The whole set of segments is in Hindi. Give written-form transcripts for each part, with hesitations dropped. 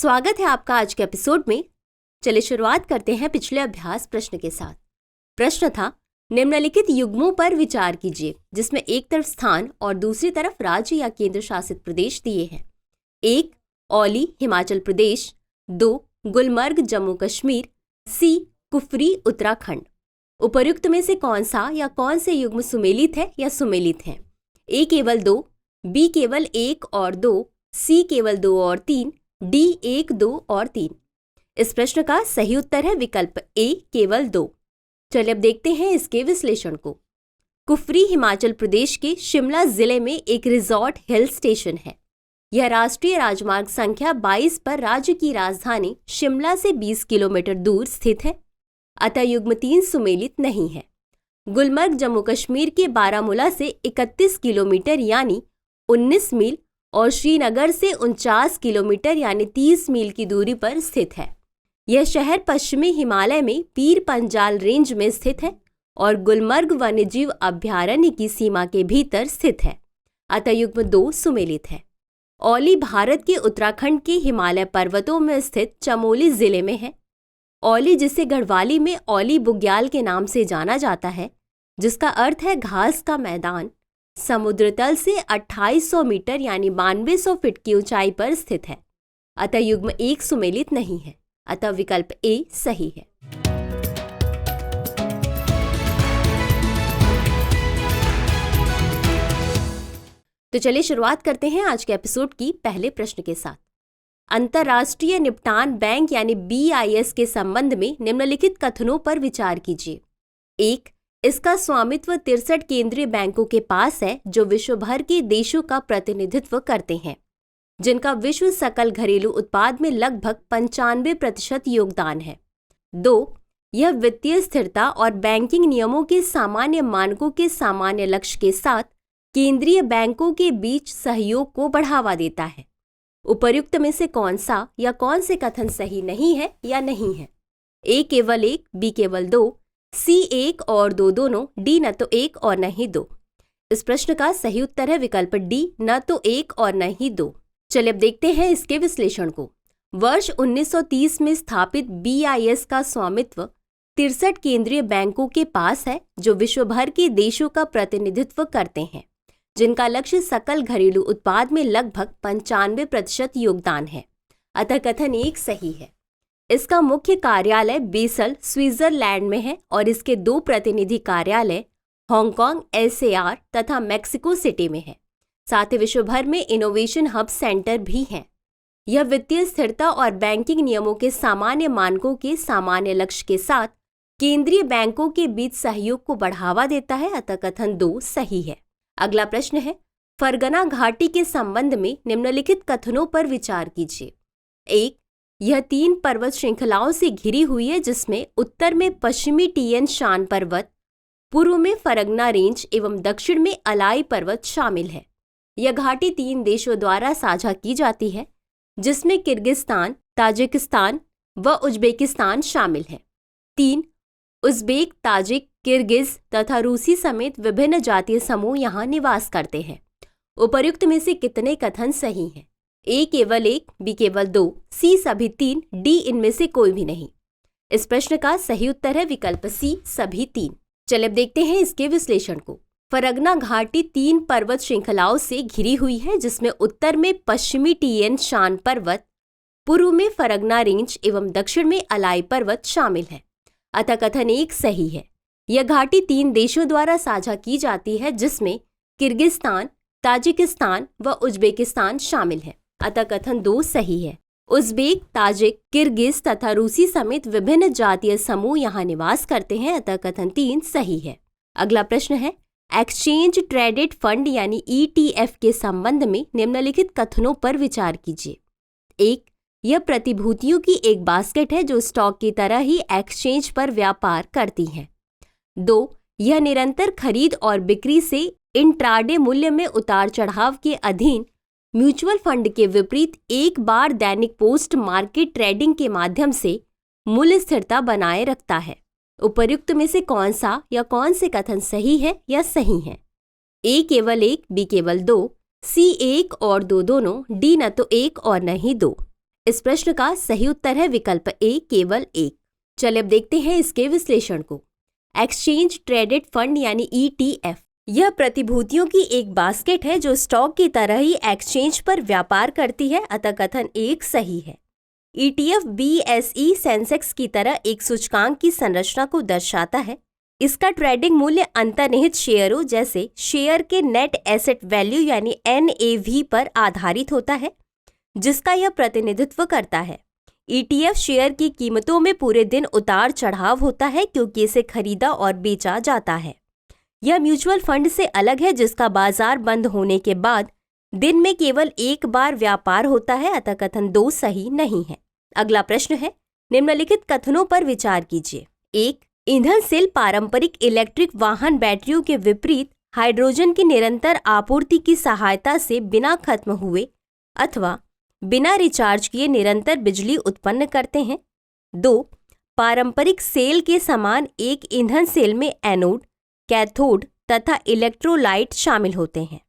स्वागत है आपका आज के एपिसोड में। चलिए शुरुआत करते हैं पिछले अभ्यास प्रश्न के साथ। प्रश्न था, निम्नलिखित युग्मों पर विचार कीजिए जिसमें एक तरफ स्थान और दूसरी तरफ राज्य या केंद्र शासित प्रदेश दिए हैं। 1. औली हिमाचल प्रदेश, 2. गुलमर्ग जम्मू कश्मीर, सी. कुफरी उत्तराखंड। उपर्युक्त में से कौन सा या कौन से युग्म सुमेलित है या सुमेलित हैं? ए केवल 2, बी केवल 1 और 2, सी केवल 2 और 3, डी 1, 2 और 3। इस प्रश्न का सही उत्तर है विकल्प ए केवल 2। चलिए अब देखते हैं इसके विश्लेषण को। कुफरी हिमाचल प्रदेश के शिमला जिले में एक रिजॉर्ट हिल स्टेशन है। यह राष्ट्रीय राजमार्ग संख्या 22 पर राज्य की राजधानी शिमला से 20 किलोमीटर दूर स्थित है, अतः युग्म 3 सुमेलित नहीं है। गुलमर्ग जम्मू कश्मीर के बारामूला से 31 किलोमीटर यानी 19 मील और श्रीनगर से 49 किलोमीटर यानी 30 मील की दूरी पर स्थित है। यह शहर पश्चिमी हिमालय में पीर पंजाल रेंज में स्थित है और गुलमर्ग वन्यजीव अभयारण्य की सीमा के भीतर स्थित है, अतः युग्म 2 सुमेलित है। औली भारत के उत्तराखंड के हिमालय पर्वतों में स्थित चमोली जिले में है। औली, जिसे गढ़वाली में औली बुग्याल के नाम से जाना जाता है, जिसका अर्थ है घास का मैदान, समुद्र तल से 2800 मीटर यानी 9200 फीट की ऊंचाई पर स्थित है, अतः युग्म 1 सुमेलित नहीं है, अतः विकल्प ए सही है। तो चलिए शुरुआत करते हैं आज के एपिसोड की पहले प्रश्न के साथ। अंतर्राष्ट्रीय निपटान बैंक यानी BIS के संबंध में निम्नलिखित कथनों पर विचार कीजिए। 1. इसका स्वामित्व 63 केंद्रीय बैंकों के पास है जो विश्व भर के देशों का प्रतिनिधित्व करते हैं, जिनका विश्व सकल घरेलू उत्पाद में लगभग 95% योगदान है। 2. यह वित्तीय स्थिरता और बैंकिंग नियमों के सामान्य मानकों के सामान्य लक्ष्य के साथ केंद्रीय बैंकों के बीच सहयोग को बढ़ावा देता है। उपर्युक्त में से कौन सा या कौन से कथन सही नहीं है या नहीं है? ए केवल 1, बी केवल 2, सी 1 और 2 दोनों, डी न तो 1 और न ही 2। इस प्रश्न का सही उत्तर है विकल्प डी, न तो 1 और न ही 2। चलिए अब देखते हैं इसके विश्लेषण को। वर्ष 1930 में स्थापित BIS का स्वामित्व 63 केंद्रीय बैंकों के पास है जो विश्व भर के देशों का प्रतिनिधित्व करते हैं, जिनका लक्ष्य सकल घरेलू उत्पाद में लगभग 95% योगदान है, अतः कथन 1 सही है। इसका मुख्य कार्यालय बेसल स्विट्जरलैंड में है और इसके 2 प्रतिनिधि कार्यालय हांगकांग SAR तथा मेक्सिको सिटी में है। साथ ही विश्व भर में इनोवेशन हब सेंटर भी हैं। यह वित्तीय स्थिरता और बैंकिंग नियमों के सामान्य मानकों के सामान्य लक्ष्य के साथ केंद्रीय बैंकों के बीच सहयोग को बढ़ावा देता है, अतः कथन 2 सही है। अगला प्रश्न है, फरगना घाटी के संबंध में निम्नलिखित कथनों पर विचार कीजिए। 1. यह 3 पर्वत श्रृंखलाओं से घिरी हुई है जिसमें उत्तर में पश्चिमी टियन शान पर्वत, पूर्व में फरगना रेंज एवं दक्षिण में अलाई पर्वत शामिल है। यह घाटी 3 देशों द्वारा साझा की जाती है जिसमें किर्गिस्तान, ताजिकिस्तान व उज्बेकिस्तान शामिल है। 3. उज्बेक, ताजिक, किर्गिज तथा रूसी समेत विभिन्न जातीय समूह यहाँ निवास करते हैं। उपर्युक्त में से कितने कथन सही हैं? ए केवल 1, बी केवल 2, सी सभी 3, डी इनमें से कोई भी नहीं। इस प्रश्न का सही उत्तर है विकल्प सी सभी 3। चलिए अब देखते हैं इसके विश्लेषण को। फरगना घाटी 3 पर्वत श्रृंखलाओं से घिरी हुई है जिसमें उत्तर में पश्चिमी टियन शान पर्वत, पूर्व में फरगना रेंज एवं दक्षिण में अलाई पर्वत शामिल है, अतः कथन 1 सही है। यह घाटी 3 देशों द्वारा साझा की जाती है जिसमें किर्गिस्तान, ताजिकिस्तान व उज्बेकिस्तान शामिल है, अतः कथन 2 सही है। उज्बेक, ताजिक, किर्गिज तथा रूसी समेत विभिन्न जातीय समूह यहाँ निवास करते हैं, अतः कथन 3 सही है। अगला प्रश्न है, एक्सचेंज ट्रेडेड फंड यानी ETF के संबंध में निम्नलिखित कथनों पर विचार कीजिए। 1. यह प्रतिभूतियों की एक बास्केट है जो स्टॉक की तरह ही एक्सचेंज पर व्यापार करती है। 2. यह निरंतर खरीद और बिक्री से इंट्राडे मूल्य में उतार चढ़ाव के अधीन म्यूचुअल फंड के विपरीत एक बार दैनिक पोस्ट मार्केट ट्रेडिंग के माध्यम से मूल्य स्थिरता बनाए रखता है। उपर्युक्त में से कौन सा या कौन से कथन सही है या सही है? ए केवल 1, बी केवल 2, सी 1 और 2 दोनों, डी न तो 1 और न ही 2। इस प्रश्न का सही उत्तर है विकल्प ए, केवल एक। चलिए अब देखते हैं इसके विश्लेषण को। एक्सचेंज ट्रेडेड फंड यानी ETF यह प्रतिभूतियों की एक बास्केट है जो स्टॉक की तरह ही एक्सचेंज पर व्यापार करती है, अतः कथन एक सही है। ETF BSE सेंसेक्स की तरह एक सूचकांक की संरचना को दर्शाता है। इसका ट्रेडिंग मूल्य अंतर्निहित शेयरों जैसे शेयर के नेट एसेट वैल्यू यानी NAV पर आधारित होता है, जिसका यह प्रतिनिधित्व करता है। ETF शेयर की कीमतों में पूरे दिन उतार चढ़ाव होता है क्योंकि इसे खरीदा और बेचा जाता है। यह म्यूचुअल फंड से अलग है जिसका बाजार बंद होने के बाद दिन में केवल एक बार व्यापार होता है, अतः कथन 2 सही नहीं है। अगला प्रश्न है, निम्नलिखित कथनों पर विचार कीजिए। 1. ईंधन सेल पारंपरिक इलेक्ट्रिक वाहन बैटरियों के विपरीत हाइड्रोजन की निरंतर आपूर्ति की सहायता से बिना खत्म हुए अथवा बिना रिचार्ज किए निरंतर बिजली उत्पन्न करते हैं। 2. पारंपरिक सेल के समान एक ईंधन सेल में एनोड, कैथोड तथा इलेक्ट्रोलाइट शामिल होते हैं।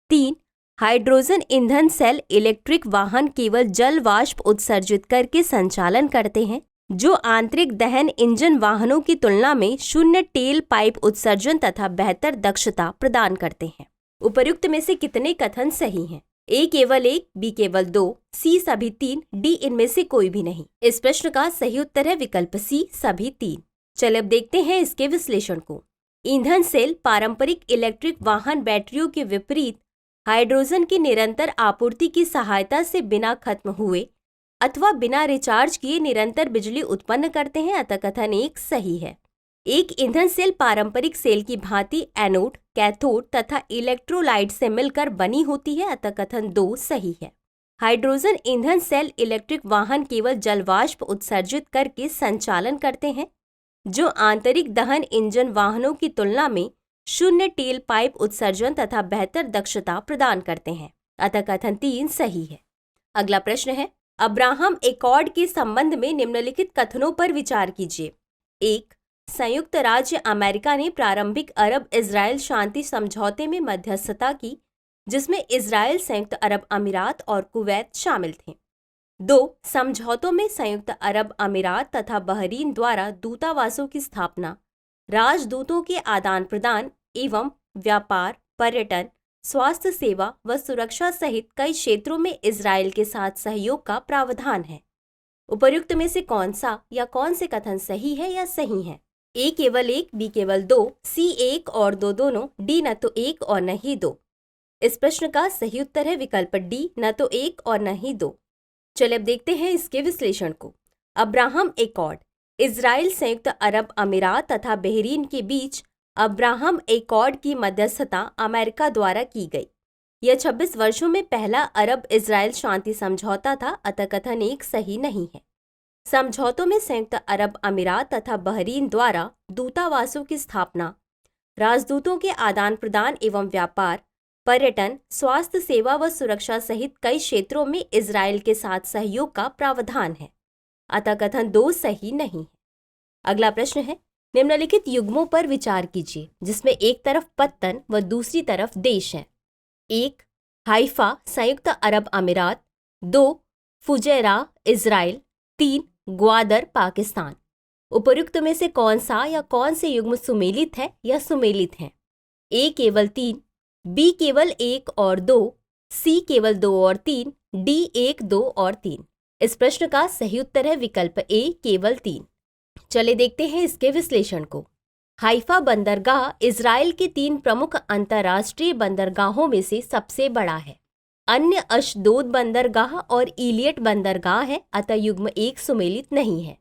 3. हाइड्रोजन ईंधन सेल इलेक्ट्रिक वाहन केवल जल वाष्प उत्सर्जित करके संचालन करते हैं, जो आंतरिक दहन इंजन वाहनों की तुलना में शून्य टेल पाइप उत्सर्जन तथा बेहतर दक्षता प्रदान करते हैं। उपर्युक्त में से कितने कथन सही हैं? ए केवल एक, बी केवल 2, सी सभी 3, डी इनमें से कोई भी नहीं। इस प्रश्न का सही उत्तर है विकल्प सी, सभी 3। चलिए अब देखते हैं इसके विश्लेषण को। ईंधन सेल पारंपरिक इलेक्ट्रिक वाहन बैटरियों के विपरीत हाइड्रोजन की निरंतर आपूर्ति की सहायता से बिना खत्म हुए अथवा बिना रिचार्ज किए निरंतर बिजली उत्पन्न करते हैं, अतः कथन 1 सही है। एक ईंधन सेल पारंपरिक सेल की भांति एनोड, कैथोड तथा इलेक्ट्रोलाइट से मिलकर बनी होती है, अतः कथन 2 सही है। हाइड्रोजन ईंधन सेल इलेक्ट्रिक वाहन केवल जलवाष्प उत्सर्जित करके संचालन करते हैं, जो आंतरिक दहन इंजन वाहनों की तुलना में शून्य टेल पाइप उत्सर्जन तथा बेहतर दक्षता प्रदान करते हैं, अतः कथन 3 सही है। अगला प्रश्न है, अब्राहम एकॉर्ड के संबंध में निम्नलिखित कथनों पर विचार कीजिए। 1. संयुक्त राज्य अमेरिका ने प्रारंभिक अरब इजराइल शांति समझौते में मध्यस्थता की, जिसमें इजराइल, संयुक्त अरब अमीरात और कुवैत शामिल थे। 2. समझौतों में संयुक्त अरब अमीरात तथा बहरीन द्वारा दूतावासों की स्थापना, राजदूतों के आदान प्रदान एवं व्यापार, पर्यटन, स्वास्थ्य सेवा व सुरक्षा सहित कई क्षेत्रों में इजराइल के साथ सहयोग का प्रावधान है। उपर्युक्त में से कौन सा या कौन से कथन सही है या सही है? ए केवल एक, बी केवल 2, सी 1 और 2 दोनों, डी न तो 1 और न ही 2। इस प्रश्न का सही उत्तर है विकल्प डी, न तो 1 और न ही 2। चलिए अब देखते हैं इसके विश्लेषण को। अब्राहम एकॉर्ड इजराइल, संयुक्त अरब अमीरात तथा बहरीन के बीच अब्राहम एकॉर्ड की मध्यस्थता अमेरिका द्वारा की गई। यह 26 वर्षों में पहला अरब इजराइल शांति समझौता था, अतः कथन 1 सही नहीं है। समझौतों में संयुक्त अरब अमीरात तथा बहरीन द्वारा दूतावासों की स्थापना, राजदूतों के आदान प्रदान एवं व्यापार, पर्यटन, स्वास्थ्य सेवा व सुरक्षा सहित कई क्षेत्रों में इजराइल के साथ सहयोग का प्रावधान है, अतः कथन 2 सही नहीं है। अगला प्रश्न है, निम्नलिखित युग्मों पर विचार कीजिए जिसमें एक तरफ पत्तन व दूसरी तरफ देश है। 1. हाइफा, संयुक्त अरब अमीरात। 2. Fujairah, Israel. 3. ग्वादर, पाकिस्तान। उपर्युक्त में से कौन सा या कौन से युग्म सुमेलित है या सुमेलित हैं? ए केवल 3, बी केवल 1 और 2, सी केवल 2 और 3, डी 1, 2 और 3। इस प्रश्न का सही उत्तर है विकल्प ए, केवल 3। चले देखते हैं इसके विश्लेषण को। हाइफा बंदरगाह इजराइल के 3 प्रमुख अंतर्राष्ट्रीय बंदरगाहों में से सबसे बड़ा है। अन्य अशदोद बंदरगाह और इलियट बंदरगाह है, अतः युग्म 1 सुमेलित नहीं है।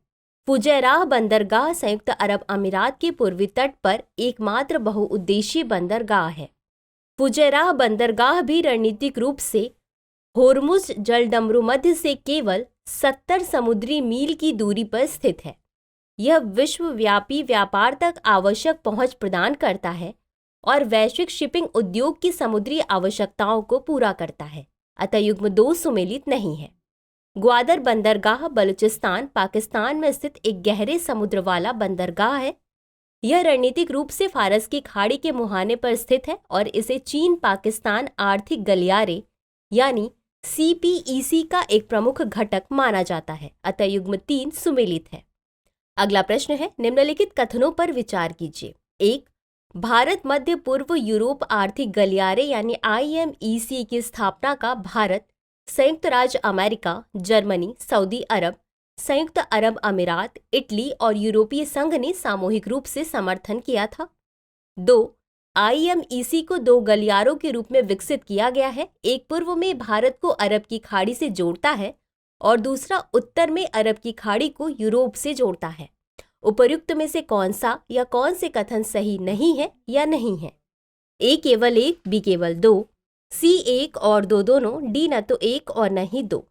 फुजैराह बंदरगाह संयुक्त अरब अमीरात के पूर्वी तट पर एकमात्र बहुउद्देशीय बंदरगाह है। फुजैराह बंदरगाह भी रणनीतिक रूप से होर्मुज जलडमरू मध्य से केवल 70 समुद्री मील की दूरी पर स्थित है। यह विश्वव्यापी व्यापार तक आवश्यक पहुंच प्रदान करता है और वैश्विक शिपिंग उद्योग की समुद्री आवश्यकताओं को पूरा करता है, अतः युग्म 2 सुमेलित नहीं है। ग्वादर बंदरगाह बलूचिस्तान, पाकिस्तान में स्थित एक गहरे समुद्र वाला बंदरगाह है। यह रणनीतिक रूप से फारस की खाड़ी के मुहाने पर स्थित है और इसे चीन पाकिस्तान आर्थिक गलियारे यानी CPEC का एक प्रमुख घटक माना जाता है, अतः युग्म 3 सुमेलित है। अगला प्रश्न है, निम्नलिखित कथनों पर विचार कीजिए। 1. भारत मध्य पूर्व यूरोप आर्थिक गलियारे यानी IMEC की स्थापना का भारत, संयुक्त राज्य अमेरिका, जर्मनी, सऊदी अरब, संयुक्त अरब अमीरात, इटली और यूरोपीय संघ ने सामूहिक रूप से समर्थन किया था। 2. IMEC को 2 गलियारों के रूप में विकसित किया गया है। एक पूर्व में भारत को अरब की खाड़ी से जोड़ता है और दूसरा उत्तर में अरब की खाड़ी को यूरोप से जोड़ता है। उपर्युक्त में से कौन सा या कौन से कथन सही नहीं है या नहीं है? A केवल 1, B केवल 2, C 1 और 2 दोनों, D न तो 1 और न ही 2।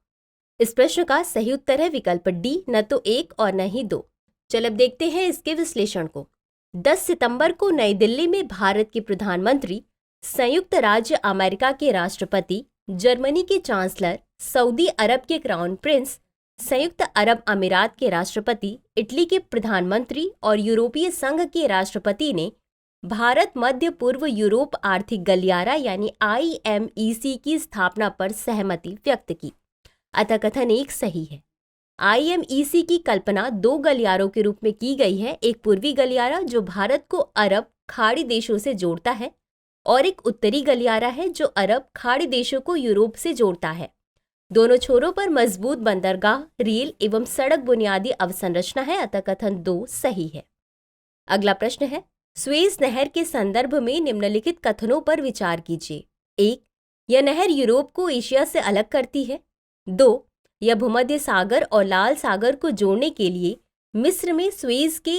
इस प्रश्न का सही उत्तर है विकल्प D, न तो 1 और न ही 2। चल अब देखते हैं इसके विश्लेषण को। 10 सितंबर को नई दिल्ली में भारत के प्रधानमंत्री, संयुक्त राज्य अमेरिका के राष्ट्रपति, जर्मनी के चांसलर, सऊदी अरब के क्राउन प्रिंस, संयुक्त अरब अमीरात के राष्ट्रपति, इटली के प्रधानमंत्री और यूरोपीय संघ के राष्ट्रपति ने भारत मध्य पूर्व यूरोप आर्थिक गलियारा यानी IMEC की स्थापना पर सहमति व्यक्त की, अतः कथन 1 सही है। IMEC की कल्पना 2 गलियारों के रूप में की गई है, एक पूर्वी गलियारा जो भारत को अरब खाड़ी देशों से जोड़ता है और एक उत्तरी गलियारा है जो अरब खाड़ी देशों को यूरोप से जोड़ता है। दोनों छोरों पर मजबूत बंदरगाह, रेल एवं सड़क बुनियादी अवसंरचना है, अतः कथन 2 सही है। अगला प्रश्न है, स्वेज नहर के संदर्भ में निम्नलिखित कथनों पर विचार कीजिए। 1. यह नहर यूरोप को एशिया से अलग करती है। 2. यह भूमध्य सागर और लाल सागर को जोड़ने के लिए मिस्र में स्वेज के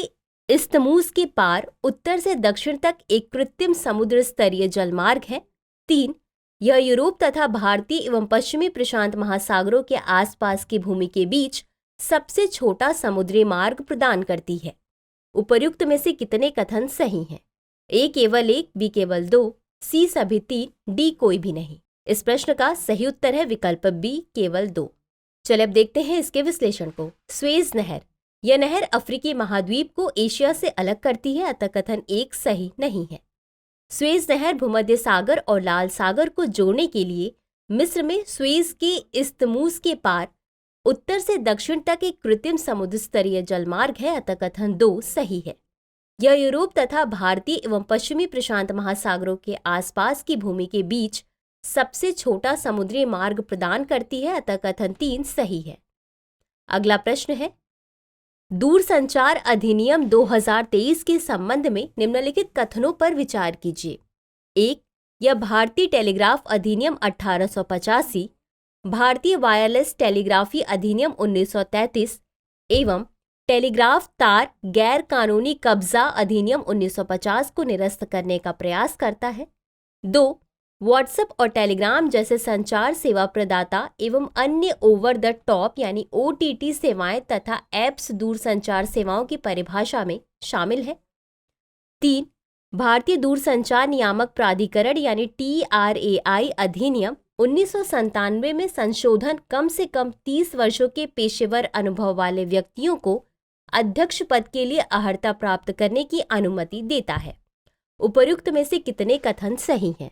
इस्तमूस के पार उत्तर से दक्षिण तक एक कृत्रिम समुद्र स्तरीय जलमार्ग है। 3. यह यूरोप तथा भारतीय एवं पश्चिमी प्रशांत महासागरों के आसपास की भूमि के बीच सबसे छोटा समुद्री मार्ग प्रदान करती है। उपर्युक्त में से कितने कथन सही हैं? A केवल 1, B केवल 2, C सभी 3, D कोई भी नहीं। इस प्रश्न का सही उत्तर है विकल्प B केवल 2। चलिए अब देखते हैं इसके विश्लेषण को। स्वेज नहर, यह नहर अफ्रीकी महाद्वीप को एशिया से अलग करती है, अतः कथन 1 सही नहीं है। स्वेज नहर भूमध्य सागर और लाल सागर को जोड़ने के लिए मिस्र में स्वेज के इस्तमूस के पार उत्तर से दक्षिण तक एक कृत्रिम समुद्र स्तरीय जलमार्ग है, अतः कथन 2 सही है। यह यूरोप तथा भारतीय एवं पश्चिमी प्रशांत महासागरों के आसपास की भूमि के बीच सबसे छोटा समुद्री मार्ग प्रदान करती है, अतः कथन 3 सही है। अगला प्रश्न है, दूरसंचार अधिनियम 2023 के संबंध में निम्नलिखित कथनों पर विचार कीजिए। 1. यह भारतीय टेलीग्राफ अधिनियम 1885, भारतीय वायरलेस टेलीग्राफी अधिनियम 1933 एवं टेलीग्राफ तार गैर कानूनी कब्जा अधिनियम 1950 को निरस्त करने का प्रयास करता है। 2. व्हाट्सएप और टेलीग्राम जैसे संचार सेवा प्रदाता एवं अन्य ओवर द टॉप यानी OTT सेवाएं तथा ऐप्स दूरसंचार सेवाओं की परिभाषा में शामिल है। 3. भारतीय दूरसंचार नियामक प्राधिकरण यानी TRAI अधिनियम 1997 में संशोधन कम से कम 30 वर्षों के पेशेवर अनुभव वाले व्यक्तियों को अध्यक्ष पद के लिए अर्हता प्राप्त करने की अनुमति देता है। उपर्युक्त में से कितने कथन सही हैं?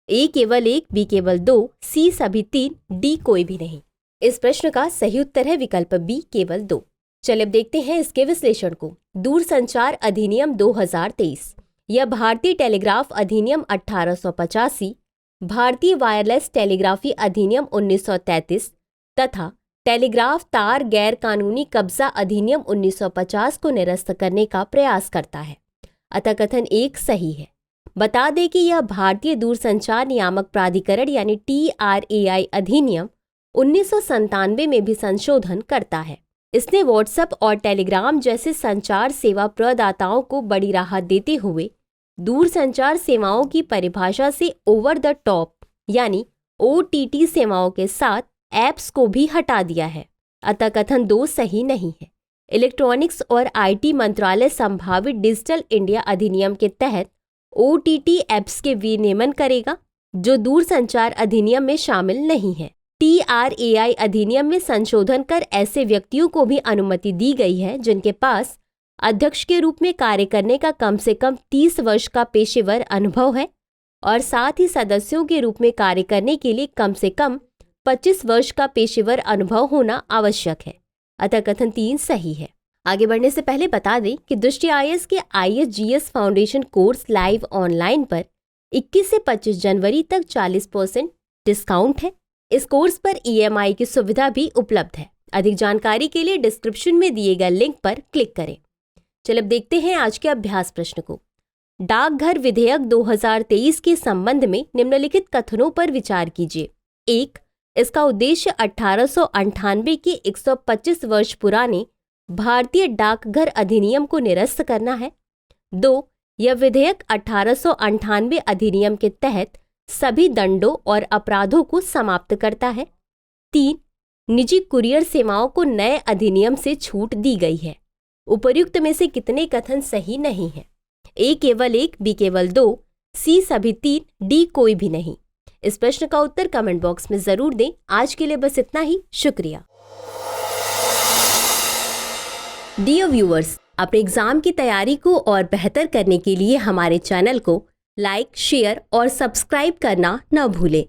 A केवल 1, B केवल 2, C सभी 3, D कोई भी नहीं। इस प्रश्न का सही उत्तर है विकल्प B केवल 2। चलिए अब देखते हैं इसके विश्लेषण को। दूरसंचार अधिनियम 2023, यह भारतीय टेलीग्राफ अधिनियम 1885, भारतीय वायरलेस टेलीग्राफी अधिनियम 1933 तथा टेलीग्राफ तार गैर कानूनी कब्जा अधिनियम 1950 को निरस्त करने का प्रयास करता है, अतः कथन 1 सही है। बता दें कि यह भारतीय दूरसंचार नियामक प्राधिकरण यानी TRAI अधिनियम 1997 में भी संशोधन करता है। इसने व्हाट्सएप और टेलीग्राम जैसे संचार सेवा प्रदाताओं को बड़ी राहत देते हुए दूरसंचार सेवाओं की परिभाषा से ओवर द टॉप यानी OTT सेवाओं के साथ ऐप्स को भी हटा दिया है, अतः कथन 2 सही नहीं है। इलेक्ट्रॉनिक्स और IT मंत्रालय संभावित डिजिटल इंडिया अधिनियम के तहत OTT ऐप्स के विनियमन करेगा जो दूरसंचार अधिनियम में शामिल नहीं है। TRAI अधिनियम में संशोधन कर ऐसे व्यक्तियों को भी अनुमति दी गई है जिनके पास अध्यक्ष के रूप में कार्य करने का कम से कम 30 वर्ष का पेशेवर अनुभव है और साथ ही सदस्यों के रूप में कार्य करने के लिए कम से कम 25 वर्ष का पेशेवर अनुभव होना आवश्यक है। अतः कथन 3 सही है। आगे बढ़ने से पहले बता दें कि दृष्टि IAS के ISGS foundation course live online पर 21 से 25 जनवरी तक 40% डिस्काउंट है। इस कोर्स पर EMI की सुविधा भी उपलब्ध है। अधिक जानकारी के लिए डिस्क्रिप्शन में दिए गए लिंक पर क्लिक करें। चलिए अब देखते हैं आज के अभ्यास प्रश्न को। डाकघर विधेयक 2023 के संबंध में निम्नलिखित कथनों पर विचार कीजिए। 1. इसका उद्देश्य 1898 के 125 वर्ष पुराने भारतीय डाकघर अधिनियम को निरस्त करना है। 2. यह विधेयक 1898 अधिनियम के तहत सभी दंडों और अपराधों को समाप्त करता है। 3. निजी कुरियर सेवाओं को नए अधिनियम से छूट दी गई है। उपर्युक्त में से कितने कथन सही नहीं है? A केवल 1, B केवल 2, C सभी 3, D कोई भी नहीं। इस प्रश्न का उत्तर कमेंट बॉक्स में जरूर दें। आज के लिए बस इतना ही। शुक्रिया। डियर व्यूअर्स, अपने एग्जाम की तैयारी को और बेहतर करने के लिए हमारे चैनल को लाइक, शेयर और सब्सक्राइब करना न भूलें।